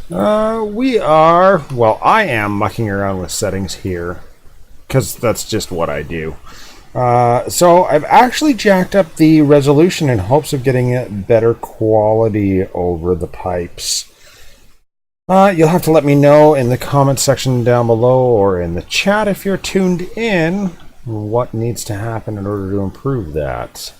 Well, I am mucking around with settings here because that's just what I do. So I've actually jacked up the resolution in hopes of getting it better quality over the pipes. You'll have to let me know in the comment section down below or in the chat if you're tuned in what needs to happen in order to improve that.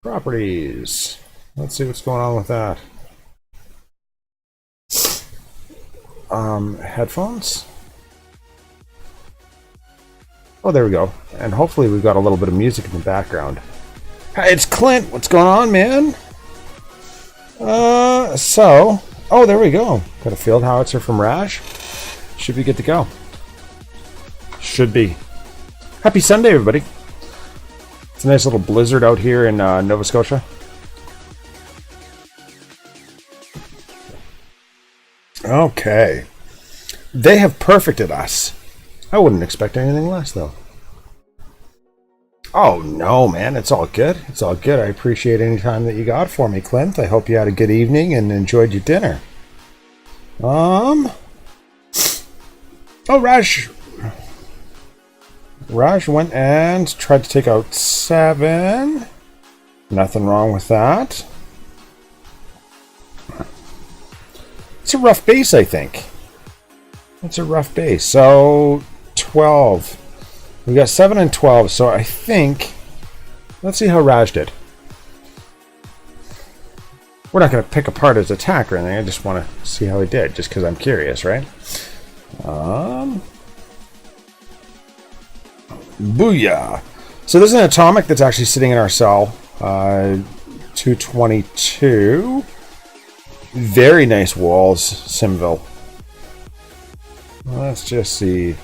Properties. Let's see what's going on with that. Headphones. Oh, there we go. And hopefully we've got a little bit of music in the background. Hey, it's Clint. What's going on, man? Oh, there we go. Got a field howitzer from Raj. Should be good to go. Should be. Happy Sunday, everybody. It's a nice little blizzard out here in Nova Scotia. Okay. They have perfected us. I wouldn't expect anything less, though. Oh, no, man. It's all good. It's all good. I appreciate any time that you got for me, Clint. I hope you had a good evening and enjoyed your dinner. Oh, Raj. Raj went and tried to take out 7. Nothing wrong with that. It's a rough base, I think. It's a rough base. So, 12. We got 7 and 12, so I think... Let's see how Raj did. We're not going to pick apart his attack or anything. I just want to see how he did, just because I'm curious, right? Booyah! So there's an atomic that's actually sitting in our cell. 222. Very nice walls, Simville. Let's just see.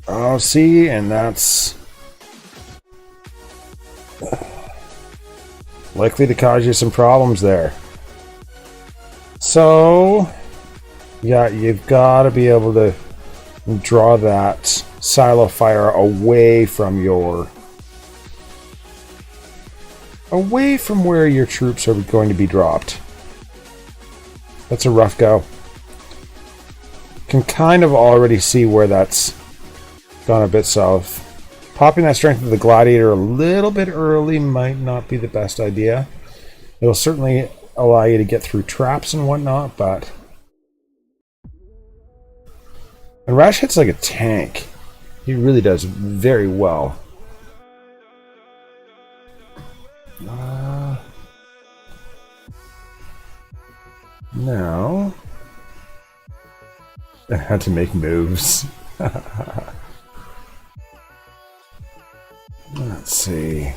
Oh, see, and that's likely to cause you some problems there. So, yeah, you've got to be able to draw that silo fire away from where your troops are going to be dropped. That's a rough go. Can kind of already see where that's gone a bit south. Popping that strength of the gladiator a little bit early might not be the best idea. It'll certainly allow you to get through traps and whatnot, but... And Rash hits like a tank. He really does very well. Now... I had to make moves. Let's see.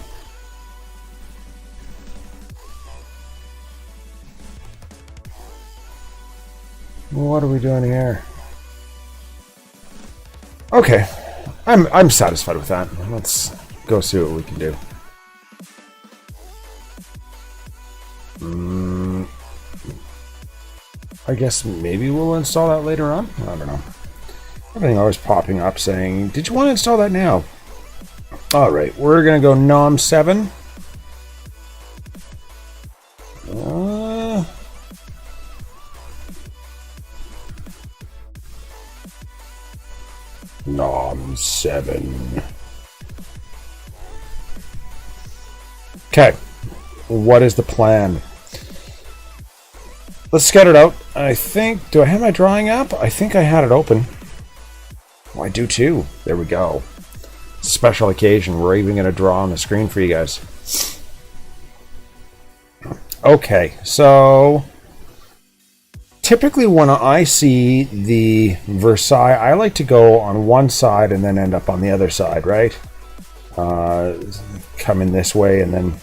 What are we doing here? Okay, I'm satisfied with that. Let's go see what we can do. I guess maybe we'll install that later on. I don't know. Everything always popping up saying, "Did you want to install that now?" All right, we're gonna go Nom 7. Nom 7. Okay, what is the plan? Let's scout it out. I think, do I have my drawing app? I think I had it open. Oh, I do too. There we go. Special occasion. We're even going to draw on the screen for you guys. Okay, so typically when I see the Versailles, I like to go on one side and then end up on the other side, right? Come in this way and then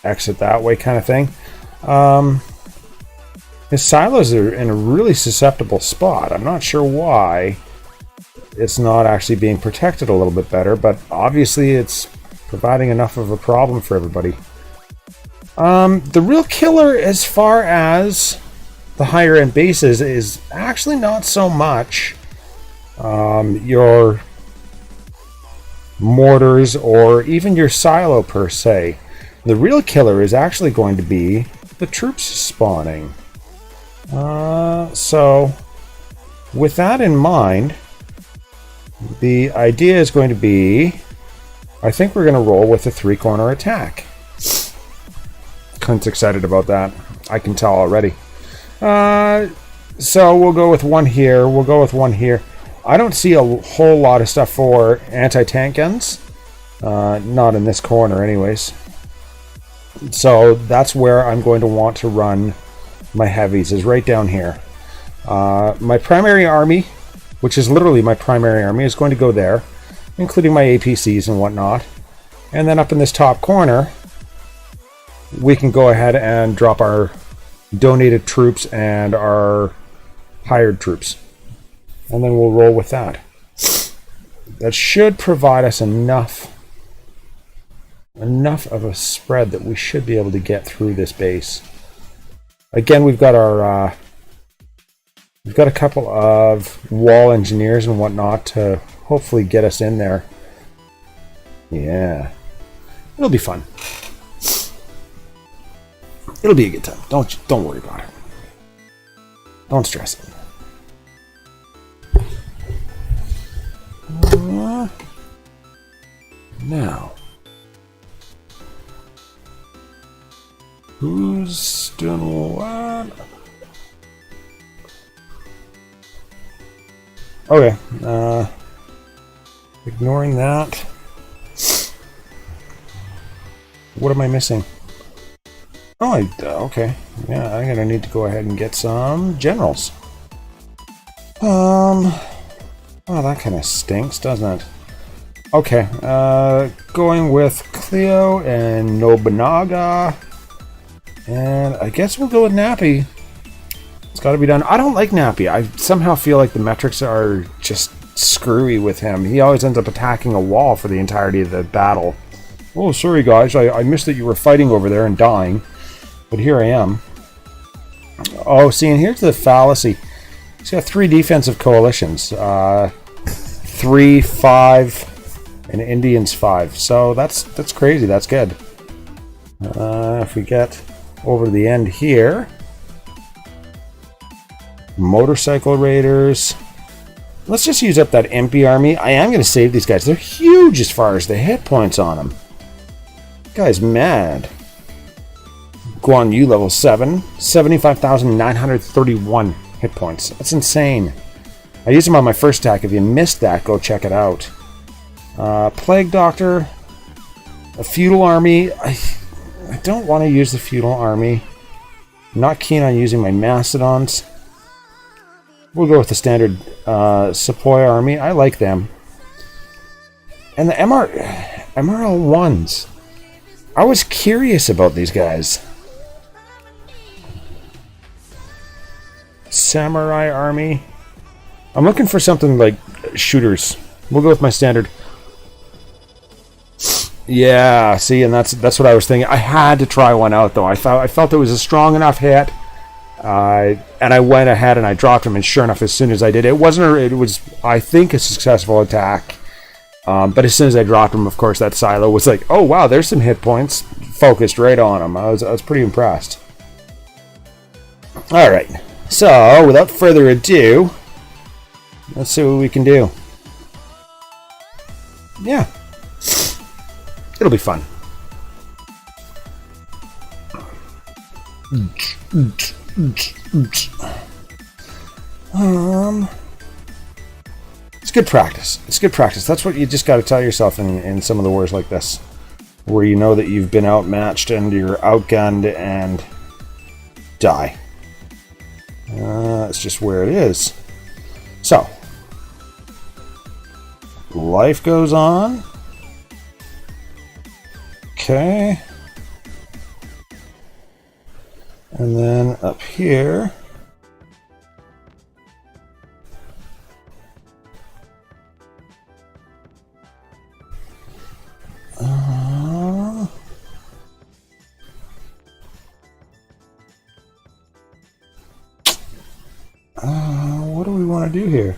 exit that way kind of thing. His silos are in a really susceptible spot. I'm not sure why it's not actually being protected a little bit better, but obviously it's providing enough of a problem for everybody. The real killer as far as the higher end bases is actually not so much your mortars or even your silo per se. The real killer is actually going to be the troops spawning. So with that in mind, the idea is going to be, I think we're going to roll with a 3-corner attack. Clint's excited about that. I can tell already. So we'll go with one here. We'll go with one here. I don't see a whole lot of stuff for anti-tank guns. Not in this corner anyways. So that's where I'm going to want to run my heavies, is right down here. My primary army, which is literally my primary army, is going to go there, including my APCs and whatnot. And then up in this top corner, we can go ahead and drop our donated troops and our hired troops. And then we'll roll with that. That should provide us enough of a spread that we should be able to get through this base. Again, we've got our we've got a couple of wall engineers and whatnot to hopefully get us in there. Yeah, it'll be fun. It'll be a good time. Don't worry about it. Don't stress it. Now, who's doing what? Okay, ignoring that. What am I missing? Oh, okay. Yeah, I'm gonna need to go ahead and get some generals. Oh, that kind of stinks, doesn't it? Okay, going with Cleo and Nobunaga. And I guess we'll go with Nappy. It's got to be done. I don't like Nappy. I somehow feel like the metrics are just screwy with him. He always ends up attacking a wall for the entirety of the battle. Oh, sorry guys, I missed that you were fighting over there and dying. But here I am. Oh, see, and here's the fallacy. He's got 3 defensive coalitions. 3, 5, and Indians 5. So that's crazy. That's good. If we get over to the end here, motorcycle raiders. Let's just use up that empty army. I am going to save these guys. They're huge as far as the hit points on them. Guy's mad. Guan Yu level 7, 75,931 hit points. That's insane. I used him on my first attack. If you missed that, go check it out. Plague Doctor, a feudal army. I don't want to use the feudal army. I'm not keen on using my mastodons. We'll go with the standard Sepoy army. I like them. And the MRL1s. I was curious about these guys. Samurai army. I'm looking for something like shooters. We'll go with my standard. Yeah, see, and that's what I was thinking. I had to try one out though. I felt it was a strong enough hit. And I went ahead and I dropped him, and sure enough, as soon as I did, it was I think a successful attack. But as soon as I dropped him, of course, that silo was like, oh wow, there's some hit points focused right on him. I was pretty impressed. All right, so without further ado, let's see what we can do. Yeah, it'll be fun. It's good practice. It's good practice. That's what you just got to tell yourself in some of the wars like this, where you know that you've been outmatched and you're outgunned and die. It's just where it is. So, life goes on. Okay. And then up here, what do we want to do here?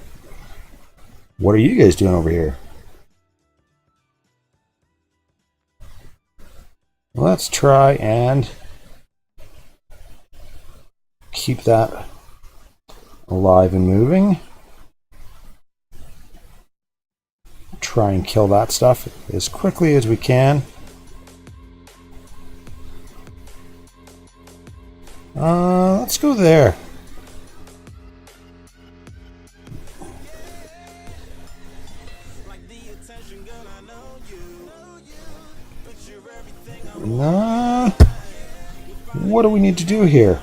What are you guys doing over here? Let's try and keep that alive and moving. Try and kill that stuff as quickly as we can. Let's go there. What do we need to do here?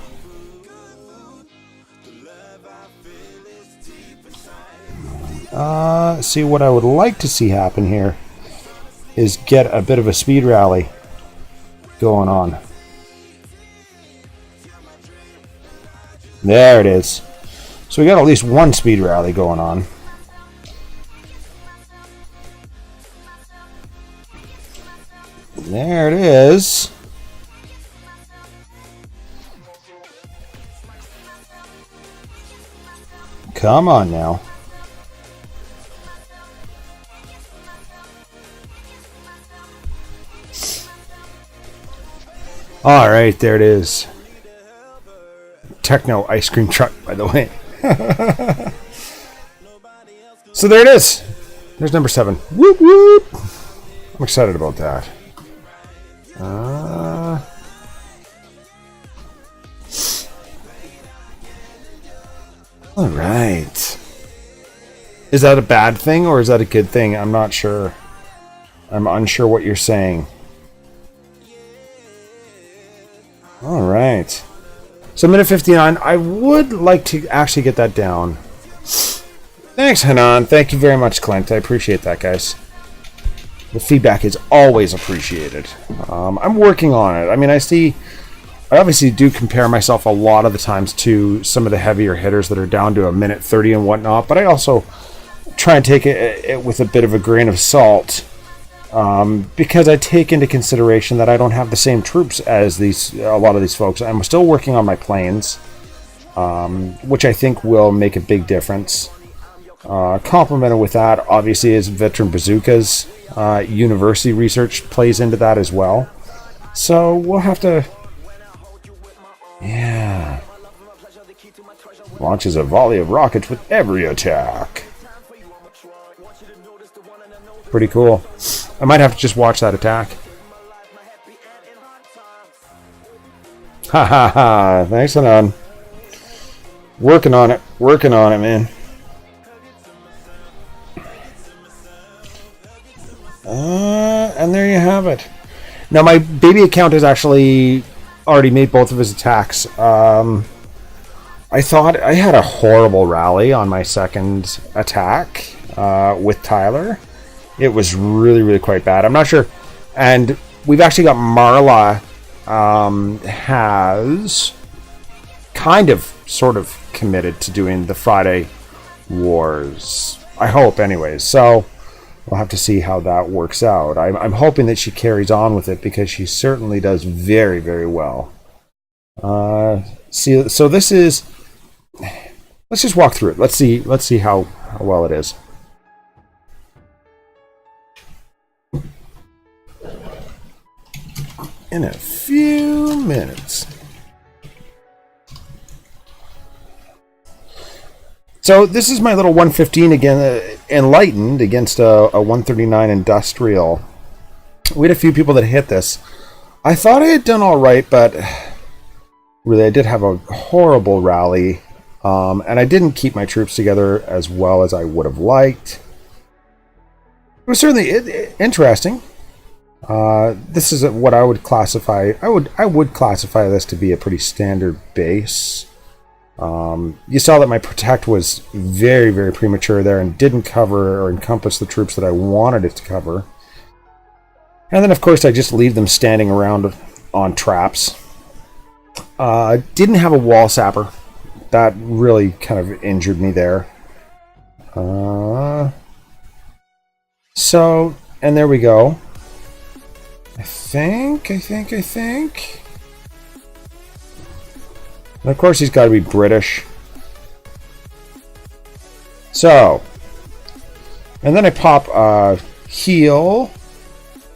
See, what I would like to see happen here is get a bit of a speed rally going on. There it is. So we got at least one speed rally going on. There it is. Come on now. All right, there it is. Techno ice cream truck, by the way. So there it is. There's number 7. Whoop whoop. I'm excited about that. All right. Is that a bad thing or is that a good thing? I'm not sure. I'm unsure what you're saying. All right. So minute 59. I would like to actually get that down. Thanks, Hanan. Thank you very much, Clint. I appreciate that, guys. The feedback is always appreciated. I'm working on it. I mean, I obviously do compare myself a lot of the times to some of the heavier hitters that are down to a minute 30 and whatnot, but I also try and take it with a bit of a grain of salt, because I take into consideration that I don't have the same troops as a lot of these folks. I'm still working on my planes, which I think will make a big difference. Complemented with that, obviously, is veteran bazookas. University research plays into that as well. So we'll have to... Yeah. Launches a volley of rockets with every attack. Pretty cool. I might have to just watch that attack. Ha ha ha. Thanks, Anon. Working on it. Working on it, man. And there you have it. Now, my baby account has actually already made both of his attacks. I thought I had a horrible rally on my second attack with Tyler. It was really, really quite bad. I'm not sure. And we've actually got Marla has kind of, sort of committed to doing the Friday Wars. I hope, anyways. So we'll have to see how that works out. I'm hoping that she carries on with it because she certainly does very, very well. So this is... Let's just walk through it. Let's see how well it is. In a few minutes. So this is my little 115 again, enlightened against a 139 industrial. We had a few people that hit this. I thought I had done all right, but really I did have a horrible rally, and I didn't keep my troops together as well as I would have liked. It was certainly interesting. This is what I would classify. I would classify this to be a pretty standard base. You saw that my protect was very, very premature there and didn't cover or encompass the troops that I wanted it to cover. And then, of course, I just leave them standing around on traps. Didn't have a wall sapper. That really kind of injured me there. So, and there we go. I think. And of course, he's got to be British. So, and then I pop heal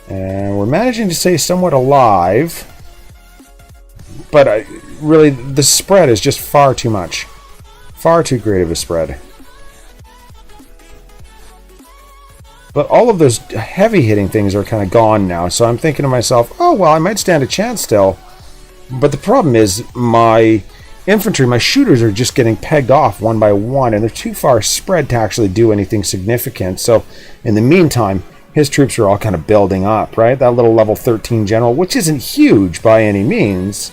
And we're managing to stay somewhat alive. But really, the spread is just far too much. Far too great of a spread. But all of those heavy hitting things are kind of gone now. So I'm thinking to myself, oh, well, I might stand a chance still. But the problem is my infantry, my shooters are just getting pegged off one by one. And they're too far spread to actually do anything significant. So in the meantime, his troops are all kind of building up, right? That little level 13 general, which isn't huge by any means.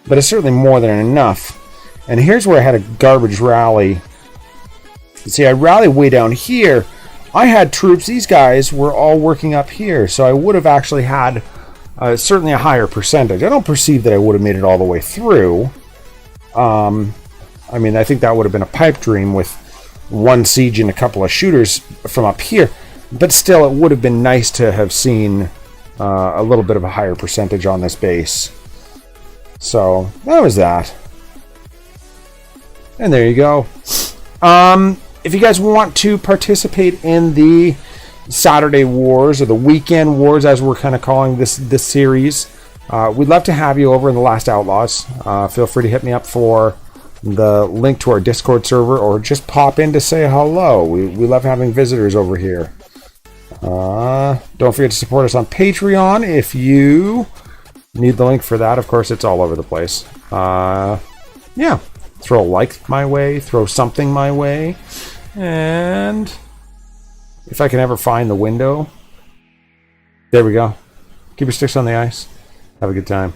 But it's certainly more than enough. And here's where I had a garbage rally. See, I rallied way down here. I had troops, these guys were all working up here, so I would have actually had certainly a higher percentage. I don't perceive that I would have made it all the way through. I mean, I think that would have been a pipe dream with one siege and a couple of shooters from up here. But still, it would have been nice to have seen a little bit of a higher percentage on this base. So, that was that. And there you go. If you guys want to participate in the Saturday Wars, or the Weekend Wars, as we're kind of calling this series, we'd love to have you over in the Last-Outlaws. Feel free to hit me up for the link to our Discord server, or just pop in to say hello. We love having visitors over here. Don't forget to support us on Patreon if you need the link for that. Of course, it's all over the place. Yeah. Throw a like my way, throw something my way, and if I can ever find the window, there we go. Keep your sticks on the ice. Have a good time.